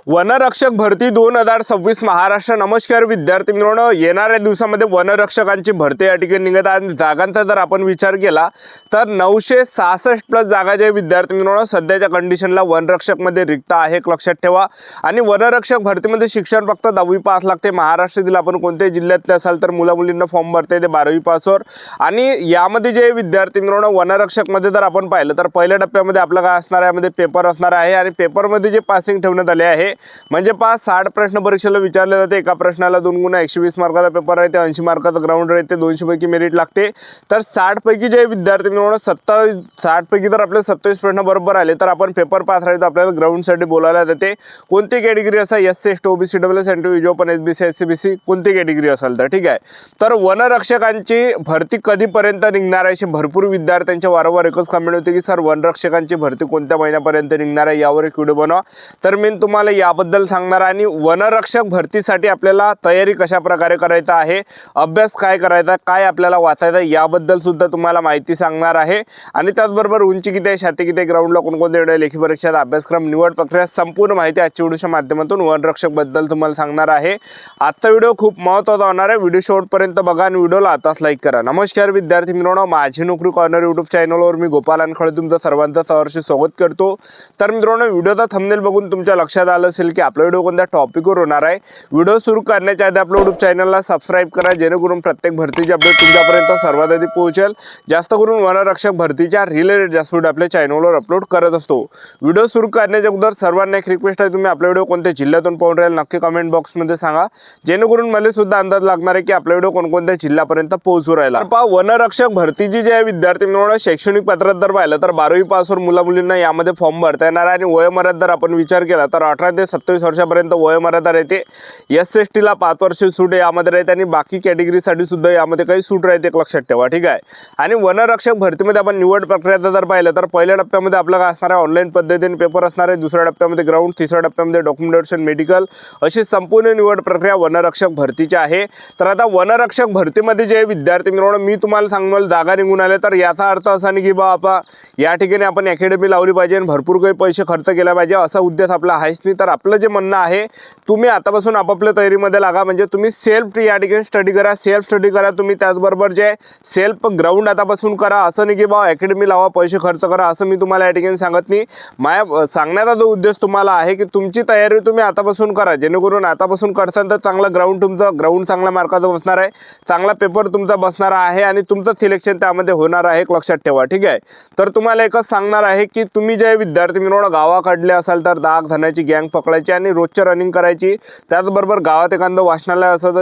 वनरक्षक भरती 2026 महाराष्ट्र। नमस्कार विद्यार्थी मित्रांनो, येणाऱ्या दिवसामध्ये वनरक्षकांची भरती या ठिकाणी निघत आहे। जागांचा जर आपण विचार केला तर 966 प्लस जागा जे विद्यार्थी मित्रांनो सध्याच्या कंडिशनला वनरक्षकमध्ये रिक्त आहे, लक्षात ठेवा। आणि वनरक्षक भरतीमध्ये शिक्षण फक्त 10वी पास लागते। महाराष्ट्रातील आपण कोणत्याही जिल्ह्यातले असाल तर मुला मुलींना फॉर्म भरते ते 12वी पासवर। आणि यामध्ये जे विद्यार्थी मित्रांनो वनरक्षकमध्ये जर आपण पाहिलं तर पहिल्या टप्प्यामध्ये आपलं काय असणार आहे, यामध्ये पेपर असणार आहे। आणि पेपरमध्ये जे पासिंग ठेवण्यात आले आहे म्हणजे 60 प्रश्न परीक्षेला विचारले जाते। एका प्रश्नाला 2 गुण 120 मार्काचा पेपर आहे, ते 80 मार्काचा ग्राउंड राहते, 200 पैकी मेरिट लागते। तर 60 पैकी जे विद्यार्थी मित्रांनो 60 पैकी जर आपले 27 प्रश्न बरोबर आले तर आपण पेपर पास राहिले तर आपल्याला ग्राउंडसाठी बोलायला जाते। कोणती कॅटेगरी असा SC ST OBC WS NT open SBC SCBC कोणती कॅटेगरी असेल तर ठीक आहे। तर वनरक्षकांची भरती कधीपर्यंत निघणार आहे असे भरपूर विद्यार्थ्यांचे वारंवार एकच कमेंट होते की सर वनरक्षकांची भरती कोणत्या महिन्यापर्यंत निघणार आहे, यावर एक व्हिडिओ बनवा। तर मी तुम्हाला याबद्दल सांगणार आणि वनरक्षक भरतीसाठी आपल्याला तयारी कशा प्रकारे करायचा आहे, अभ्यास काय करायचा, काय आपल्याला वाचायचं याबद्दल सुद्धा तुम्हाला माहिती सांगणार आहे। आणि त्याचबरोबर उंची किती आहे, छाती किती आहे, ग्राउंडला कोणकोणत्या लेखी परीक्षेचा अभ्यासक्रम, निवड प्रक्रिया संपूर्ण माहिती आजच्या व्हिडिओच्या माध्यमातून वनरक्षक बद्दल तुम्हाला सांगणार आहे। आजचा व्हिडिओ खूप महत्त्वाचा होणार आहे, व्हिडिओ शेवटपर्यंत बघा आणि व्हिडिओला आताच लाईक करा। नमस्कार विद्यार्थी मित्रांनो, माझी नोकरी कॉर्नर यूट्यूब चॅनलवर मी गोपाल अनखळे तुमचं सर्वांचं सहर्ष स्वागत करतो। तर मित्रांनो व्हिडिओचा थंबनेल बघून तुमच्या लक्षात आलं असेल की आपला व्हिडिओ कोणत्या टॉपिकवर होणार आहे। व्हिडिओ सुरू करण्याच्या आधी आपल्या यूट्यूब चॅनलला सबस्क्राइब करा, जेणेकरून प्रत्येक भरतीची अपडेट तुमच्यापर्यंत सर्वात आधी पोहोचेल। जास्त करून वनरक्षक भरतीच्या रिलेटेड जास्त व्हिडिओ आपल्या चॅनलवर अपलोड करत असतो। व्हिडिओ सुरू करण्याच्या अगोदर सर्वांना एक रिक्वेस्ट आहे, तुम्ही आपला व्हिडिओ कोणत्या जिल्ह्यातून पाहून राहील नक्की कमेंट बॉक्समध्ये सांगा, जेणेकरून मला सुद्धा अंदाज लागणार आहे की आपला व्हिडिओ कोणकोणत्या जिल्ह्यापर्यंत पोहोचू राहिला। पहा वनरक्षक भरतीची जे विद्यार्थी मित्रांनो शैक्षणिक पात्रता जर पाहिलं तर 12वी पासवर मुला मुलींना यामध्ये फॉर्म भरता येणार आहे। आणि वयोमर्यादा जर आपण विचार केला तर 18 ते 27 वर्षापर्यंत वयोमर्यादा राहते। एस एस टीला 5 वर्ष सूट यामध्ये राहते आणि बाकी कॅटेगरीसाठी सुद्धा यामध्ये काही सूट राहते, लक्षात ठेवा, ठीक आहे। आणि वनरक्षक भरतीमध्ये आपण निवड प्रक्रिया जर पाहिलं तर पहिल्या टप्प्यामध्ये आपलं काय असणार आहे, ऑनलाईन पद्धतीने पेपर असणार आहे। दुसऱ्या टप्प्यामध्ये ग्राउंड, तिसऱ्या टप्प्यामध्ये डॉक्युमेंटेशन, मेडिकल अशी संपूर्ण निवड प्रक्रिया वनरक्षक भरतीची आहे। तर आता वनरक्षक भरतीमध्ये जे विद्यार्थी मित्रांनो मी तुम्हाला सांगणार जागा निघून आले तर याचा अर्थ असा नाही की बाबा या ठिकाणी आपण अकॅडमी लावली पाहिजे आणि भरपूर काही पैसे खर्च केला पाहिजे असा उद्देश आपला आहेच नाही। तर आपलं जे म्हणणं आहे तुम्ही आतापासून आपापल्या तयारीमध्ये लागा, म्हणजे तुम्ही सेल्फ या ठिकाणी स्टडी करा, सेल्फ स्टडी करा तुम्ही। त्याचबरोबर जे सेल्फ ग्राउंड आतापासून करा, असं नाही की बाबा अकॅडमी लावा पैसे खर्च करा असं मी तुम्हाला या ठिकाणी सांगत नाही। माझ्या सांगण्याचा जो उद्देश तुम्हाला आहे की तुमची तयारी तुम्ही आतापासून करा, जेणेकरून आतापासून करताना तर चांगला ग्राउंड चांगल्या मार्काचा बसणार आहे, चांगला पेपर तुमचा बसणार आहे आणि तुमचं सिलेक्शन त्यामध्ये होणार आहे, लक्षात ठेवा, ठीक आहे। तर तुम्हाला एकच सांगणार आहे की तुम्ही जे विद्यार्थी मित्रांनो गावाकडले असाल तर 10 जणांची गँग पकडायची आणि रोजच्या रनिंग करायची। त्याचबरोबर गावात एखादं वाचनालय असेल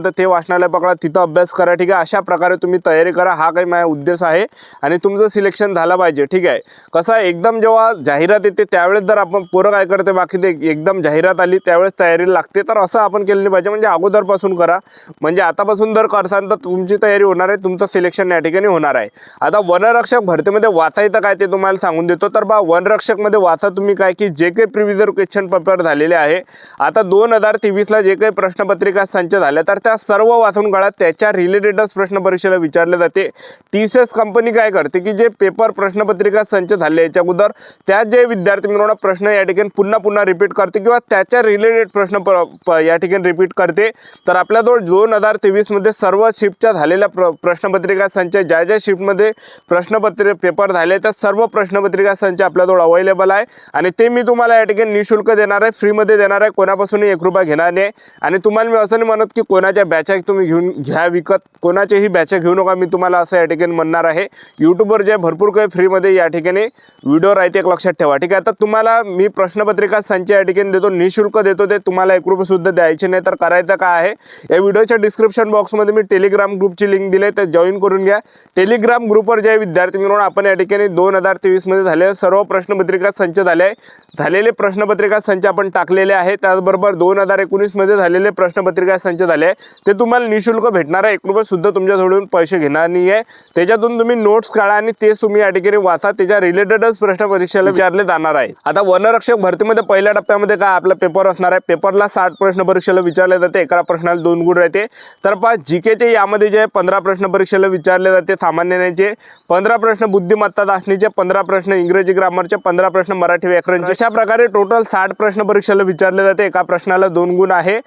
तर ते वाचनालय पकडा, तिथं अभ्यास करा, ठीक आहे। अशा प्रकारे तुम्ही तयारी करा, हा काही माझा उद्देश आहे आणि तुमचं सिलेक्शन झालं पाहिजे, ठीक आहे। कसं आहे एकदम जेव्हा जाहिरात येते त्यावेळेस जर आपण पोरं काय करते बाकी ते एकदम जाहिरात आली त्यावेळेस तयारीला लागते, तर असं आपण केलं नाही पाहिजे। म्हणजे अगोदरपासून करा, म्हणजे आतापासून जर करसान तर तुमची तयारी होणार आहे, तुमचं सिलेक्शन या ठिकाणी होणार आहे। आता वनरक्षक भरतीमध्ये वाचायचं काय ते तुम्हाला सांगून देतो। तर वनरक्षकमध्ये वाचा तुम्ही काय की जे काही प्रिव्हियस क्वेश्चन पेपर झालेले आहे आता 2023ला जे काही प्रश्नपत्रिका संच झाल्या तर त्या सर्व वाचून काढा, त्याच्या रिलेटेडच प्रश्न परीक्षेला विचारले जाते। टीसीएस कंपनी काय करते की जे पेपर प्रश्नपत्रिका संच झाले याच्या अगोदर त्यात जे विद्यार्थी मित्रांनो प्रश्न या ठिकाणी पुन्हा रिपीट करते किंवा त्याच्या रिलेटेड प्रश्न या ठिकाणी रिपीट करते। तर आपल्याजवळ 2023 मध्ये सर्व शिफ्टच्या झालेल्या प्रश्नपत्रिका संच ज्या शिफ्टमध्ये पेपर झाले त्या सर्व प्रश्नपत्रिका संच आपल्याजवळ अवेलेबल आहे आणि ते मी तुम्हाला या ठिकाणी निःशुल्क देणार आहे, फ्रीमध्ये देणार आहे, कोणापासूनही 1 रुपया घेणार नाही। आणि तुम्हाला मी असं नाही म्हणत की कोणाच्या बॅचा तुम्ही घ्या विकत, कोणाचेही बॅचा घेऊ नका, मी तुम्हाला असं या ठिकाणी म्हणणार आहे। यूट्यूबवर जे भरपूर काही फ्रीमध्ये या ठिकाणी व्हिडिओ राहते, लक्षात ठेवा, ठीक आहे। तर तुम्हाला मी प्रश्नपत्रिका संच या ठिकाणी देतो, निःशुल्क देतो, ते तुम्हाला 1 रुपये सुद्धा द्यायचे नाही। तर करायचं काय आहे, या व्हिडिओच्या डिस्क्रिप्शन बॉक्समध्ये मी टेलिग्राम ग्रुपची लिंक दिली आहे, ते जॉईन करून घ्या। टेलिग्राम ग्रुपवर जे विद्यार्थी मित्रांनो आपण या ठिकाणी 2023 मध्ये झालेले सर्व प्रश्नपत्रिका संच झालेले प्रश्नपत्रिका संच आपण टाकलेले आहे। त्याचबरोबर 2019 मध्ये झालेले प्रश्नपत्रिका संच झाले ते तुम्हाला निःशुल्क भेटणार आहे, 1 रुपये सुद्धा तुमच्याजवळून पैसे घेणार नाही आहे। त्याच्यातून तुम्ही नोट्स काढा आणि तेच तुम्ही या ठिकाणी वाचा, त्याच्या रिलेटेडच प्रश्न परीक्षेला विचारले जाणार आहे। आता वनरक्षक भरतीमध्ये पहिल्या टप्प्यामध्ये काय आपला पेपर असणार आहे, पेपरला 60 प्रश्न परीक्षेला विचारले जाते, एका प्रश्नाला 2 गुण राहते। तर पहा जीकेचे यामध्ये जे 15 प्रश्न परीक्षेला विचारले जाते, सामान्यचे 15 प्रश्न, बुद्धिमत्ता चाचणीचे 15 प्रश्न, इंग्रजी ग्रामरचे 15 प्रश्न, मराठी व्याकरणचे, अशा प्रकारे टोटल टोटल 60 प्रश्न परीक्षेला विचारले जाते। एका प्रश्नाला 2 गुण आहे।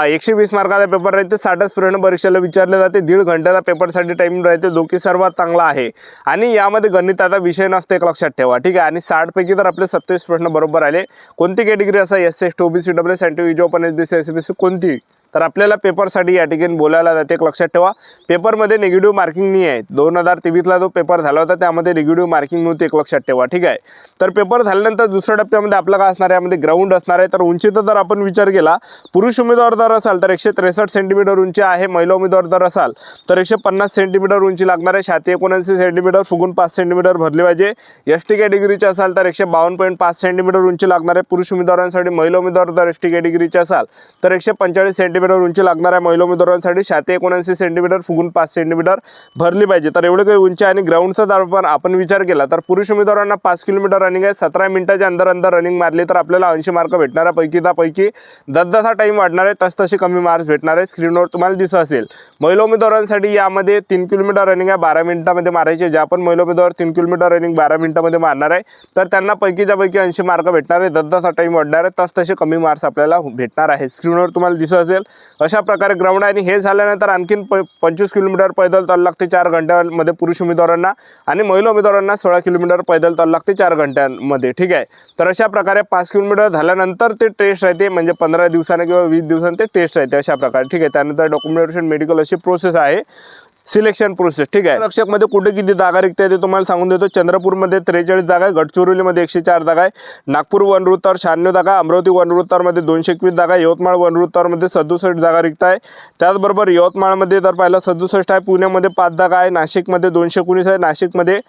120 मार्काचा पेपर राहते। 60 प्रश्न परीक्षेला विचारले जाते। 1.5 घंट्याचा पेपरसाठी टाइम राहते, जो की सर्वात चांगला आहे। आणि यामध्ये गणिताचा विषय नसते, एक लक्षात ठेवा, ठीक आहे। आणि 60 पैकी तर आपले 27 प्रश्न बरोबर आले। कोणती कॅटेगरी असा S S OBC W scientific job पण एसबीसी एसबीसी कोणती, तर आपल्याला पेपरसाठी या ठिकाणी बोलायला जाते, एक लक्षात ठेवा। पेपरमध्ये निगेटिव्ह मार्किंग नाही आहे। 2023ला जो पेपर झाला होता त्यामध्ये निगेटिव्ह मार्किंग नव्हती, एक लक्षात ठेवा, ठीक आहे। तर पेपर झाल्यानंतर दुसऱ्या टप्प्यामध्ये आपलं काय असणार आहे, यामध्ये ग्राउंड असणार आहे। तर उंचीचा जर आपण विचार केला, पुरुष उमेदवार जर असाल तर 163 सेंटीमीटर उंची आहे। महिला उमेदवार जर असाल तर 150 सेंटीमीटर उंची लागणार आहे। छाती 79 सेंटीमीटर, फुगून 5 सेंटीमीटर भरली पाहिजे। एसटी कॅटेगरीचे असाल तर 152.5 सेंटीमीटर उंची लागणार आहे पुरुष उमेदवारांसाठी। महिला उमेदवार जर एसटी कॅटेगरीचे असाल तर 145 सेंटीमीटर उंची लागणार आहे महिला उमेदवारांसाठी। छाती 79 सेंटीमीटर, फुगून 5 सेंटीमीटर भरली पाहिजे। तर एवढे काही उंची आणि ग्राउंडचा जर आपण विचार केला तर पुरुष उमेदवारांना 5 किलोमीटर रनिंग आहे। 17 मिनिटाच्या अंदर रनिंग मारली तर आपल्याला 80 मार्क भेटणार आहे। पैकी जसा टाइम वाढणार आहे तसे कमी मार्क्स भेटणार आहे। स्क्रीनवर तुम्हाला दिसत असेल। महिला उमेदवारांसाठी यामध्ये 3 किलोमीटर रनिंग आहे, 12 मिनिटांमध्ये मारायचे। जे आपण महिला उमेदवार 3 किलोमीटर रनिंग 12 मिनिटांमध्ये मारणार आहे तर त्यांना पैकी 80 मार्क भेटणार आहे। जसा टाइम वाढणार आहे तसे कमी मार्क्स आपल्याला भेटणार आहे। स्क्रीनवर तुम्हाला दिसत असेल अशा प्रकारे ग्राउंड आहे। आणि हे झाल्यानंतर आणखीन 25 किलोमीटर पैदल चालू लागते 4 घंट्यांमध्ये पुरुष उमेदवारांना, आणि महिला उमेदवारांना 16 किलोमीटर पैदल चालू लागते 4 घंट्यांमध्ये, ठीक आहे। तर अशा प्रकारे 5 किलोमीटर झाल्यानंतर ते टेस्ट राहते, म्हणजे 15 दिवसांनी किंवा 20 दिवसांनी ते टेस्ट राहते अशा प्रकारे, ठीक आहे। त्यानंतर डॉक्युमेंटेशन मेडिकल अशी प्रोसेस आहे, सिलेक्शन प्रोसेस, ठीक आहे। आरक्षकमध्ये कुठे किती जागा रिक्त आहे ते तुम्हाला सांगून देतो। चंद्रपूरमध्ये 43 जागा आहे, गडचिरोलीमध्ये 104 जागा आहे, नागपूर वनरुत्तर 96 जागा, अमरावती वनरुत्तरमध्ये 221 जागा, यवतमाळ वनरुत्तरमध्ये 67 जागा रिक्त आहे। त्याचबरोबर यवतमाळमध्ये जर पाहिलं 67 आहे, पुण्यामध्ये 5 जागा आहे, नाशिकमध्ये 219 आहे, नाशिकमध्ये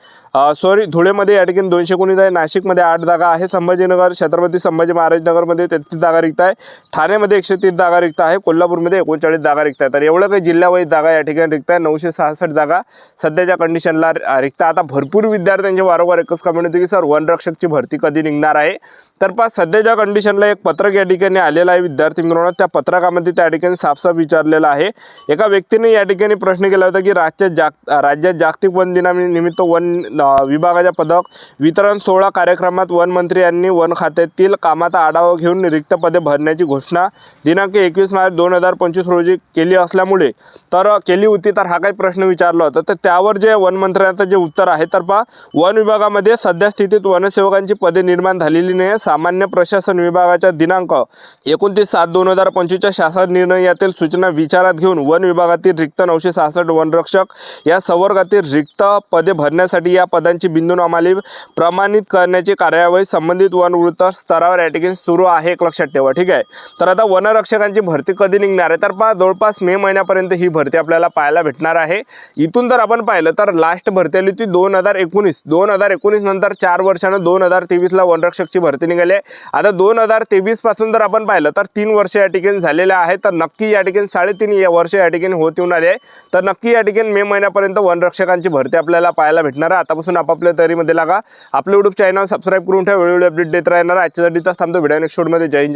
धुळेमध्ये या ठिकाणी 219 आहे, नाशिकमध्ये 8 जागा आहे, संभाजीनगर छत्रपती संभाजी महाराज नगरमध्ये 33 जागा रिक्त आहे, ठाण्यामध्ये 130 जागा रिक्त आहे, कोल्हापूरमध्ये 39 जागा रिक्त आहे। तर एवढं काही जिल्हावाईज जागा या ठिकाणी रिक्त आहे। 966 जागा सध्याच्या कंडिशनला रिक्त। आता भरपूर विद्यार्थ्यांचे वारंवार एकच कमेंट होती की सर वनरक्षकची भरती कधी निघणार आहे। तर सध्याच्या कंडिशनला एक पत्रक या ठिकाणी आलेलं आहे विद्यार्थी मित्रांनो। त्या पत्रकामध्ये त्या ठिकाणी साफ विचारलेलं आहे। एका व्यक्तीने या ठिकाणी प्रश्न केला होता की राज्यात जागतिक वन दिनानिमित्त वन विभागाच्या पदक वितरण सोहळा कार्यक्रमात वन मंत्री यांनी वन खात्यातील कामाचा आढावा घेऊन रिक्त पदे भरण्याची घोषणा दिनांक 21 मार्च 2025 रोजी केली असल्यामुळे केली होती। तर हा काही प्रश्न विचारला होता, तर त्यावर जे वन मंत्र्यांचं जे उत्तर आहे, तर वन विभागामध्ये सध्या स्थितीत वनसेवकांची पदे निर्माण झालेली नाही। सामान्य प्रशासन विभागाच्या दिनांक 29/7/2025 च्या शासन निर्णयातील सूचना विचारात घेऊन वन विभागातील रिक्त 966 वनरक्षक या संवर्गातील रिक्त पदे भरण्यासाठी या पदांची बिंदूनामावली प्रमाणित करण्याची कार्यवाही संबंधित वनवृत्त स्तरावर या ठिकाणी सुरू आहे, एक लक्षात ठेवा, ठीक आहे। तर आता वनरक्षकांची भरती कधी निघणार आहे, तर जवळपास मे महिन्यापर्यंत ही भरती आपल्याला पाहायला भेटणार आहे। इथून जर आपण पाहिलं तर लास्ट भरती आली होती 2019 नंतर 4 वर्षानं 2023ला वनरक्षकची भरती निघाली आहे। आता 2023 पासून जर आपण पाहिलं तर 3 वर्ष या ठिकाणी झालेले आहेत। तर नक्की या ठिकाणी 3.5 वर्ष या ठिकाणी होत येऊन आले आहे। तर नक्की या ठिकाणी मे महिन्यापर्यंत वनरक्षकांची भरती आपल्याला पाहायला भेटणार आहे। आतापासून आपापल्या तयारीमध्ये लागा। आपलं यूट्यूब चॅनल सबस्क्राईब करून ठेवा, वेळोवेळी अपडेट देत राहणार। आजच्यासाठी थांबतो, व्हिडिओ नेक्स्ट शोमध्ये। जय हिंद।